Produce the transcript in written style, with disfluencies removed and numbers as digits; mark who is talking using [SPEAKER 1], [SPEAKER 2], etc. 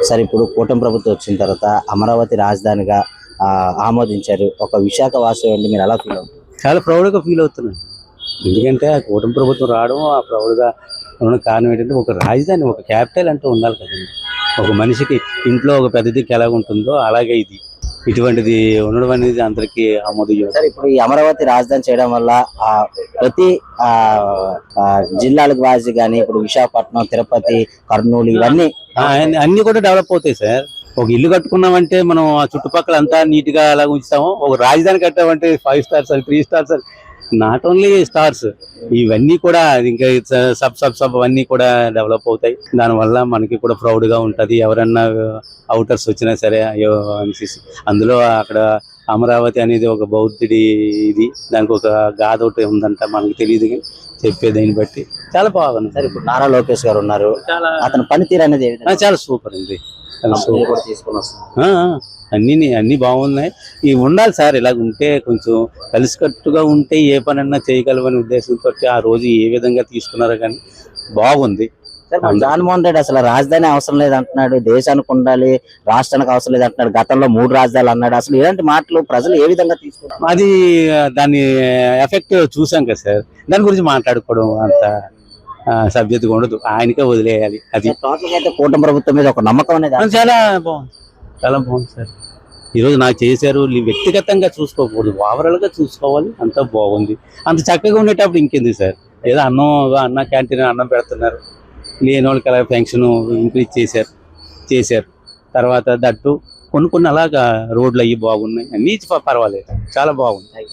[SPEAKER 1] Sir ఇప్పుడు కూటమి ప్రభుత్వం వచ్చిన తర్వాత అమరావతి రాజధానిగా ఆమోదించారు. ఒక విశాఖ వాసి ఉండి మీరు ఎలా ఫీల్ అవుతుంది?
[SPEAKER 2] చాలా ప్రౌడ్గా ఫీల్ అవుతున్నాను. ఎందుకంటే ఆ కూటమి ప్రభుత్వం రావడం ఆ ప్రౌడ్గా ఉన్న కారణం ఏంటంటే ఒక రాజధాని, ఒక క్యాపిటల్ అంటూ ఉండాలి కదండి. ఒక మనిషికి ఇంట్లో ఒక పెద్ద దిక్కు ఎలా ఉంటుందో అలాగే ఇది ఇటువంటిది ఉండడం అనేది అందరికీ ఆమోదయోగ్యం.
[SPEAKER 1] సార్ ఇప్పుడు ఈ అమరావతి రాజధాని చేయడం వల్ల ప్రతి జిల్లాలకు వాసి కానీ ఇప్పుడు విశాఖపట్నం, తిరుపతి, కర్నూలు ఇవన్నీ
[SPEAKER 2] అన్ని కూడా డెవలప్ అవుతాయి సార్. ఒక ఇల్లు కట్టుకున్నామంటే మనం ఆ చుట్టుపక్కల అంతా నీట్ గా అలా ఉంచుతాము. ఒక రాజధాని కట్టామంటే 5 stars 3 stars, not only stars, ఇవన్నీ కూడా ఇంకా సబ్ అన్నీ కూడా డెవలప్ అవుతాయి. దానివల్ల మనకి కూడా ప్రౌడ్ గా ఉంటది. ఎవరన్నా అవుటర్స్ వచ్చినా సరే అయ్యో అనిపిసి. అందులో అక్కడ అమరావతి అనేది ఒక బౌద్ధుడి ఇది, దానికి ఒక గాథ ఒకటి ఉందంట, మనకి తెలియదు కానీ చెప్పేదాన్ని బట్టి చాలా బాగుంది.
[SPEAKER 1] సార్ ఇప్పుడు నారా లోకేష్ గారు ఉన్నారు, అతని పనితీరు అనేది
[SPEAKER 2] చాలా సూపర్ అండి.
[SPEAKER 1] తీసుకుని వస్తున్నారు.
[SPEAKER 2] అన్ని బాగున్నాయి. ఇవి ఉండాలి సార్. ఇలాగ ఉంటే కొంచెం కలిసికట్టుగా ఉంటే ఏ పనన్నా చేయగలమనే ఉద్దేశంతో ఆ రోజు ఏ విధంగా తీసుకున్నారో కానీ బాగుంది.
[SPEAKER 1] జగన్మోహన్ రెడ్డి అసలు రాజధాని అవసరం లేదు అంటున్నాడు, దేశానికి ఉండాలి, రాష్ట్రానికి అవసరం లేదు అంటున్నాడు. గతంలో 3 రాజధానులు అన్నాడు. అసలు ఇలాంటి మాటలు ప్రజలు ఏ విధంగా తీసుకుంటారు?
[SPEAKER 2] అది దాని ఎఫెక్ట్ చూసాం కదా సార్. దాని గురించి మాట్లాడుకోవడం అంత సభ్యతగా ఉండదు, ఆయనకే వదిలేయాలి. అది
[SPEAKER 1] అయితే కూటమి ప్రభుత్వం మీద ఒక నమ్మకం అనేది
[SPEAKER 2] చాలా బాగుంది, చాలా బాగుంది సార్. ఈరోజు నాకు చేశారు, వ్యక్తిగతంగా చూసుకోకూడదు, ఓవరాల్ గా చూసుకోవాలి. అంతా బాగుంది. అంత చక్కగా ఉండేటప్పుడు ఇంకేంది సార్. ఏదో అన్న క్యాంటీన్ అన్నం పెడుతున్నారు, లేని వాళ్ళకి అలా పెన్షన్ ఇంక్రీజ్ చేశారు. తర్వాత దట్టు కొన్ని అలాగా రోడ్లు అయ్యి బాగున్నాయి, అన్నీ పర్వాలేదు, చాలా బాగుంది.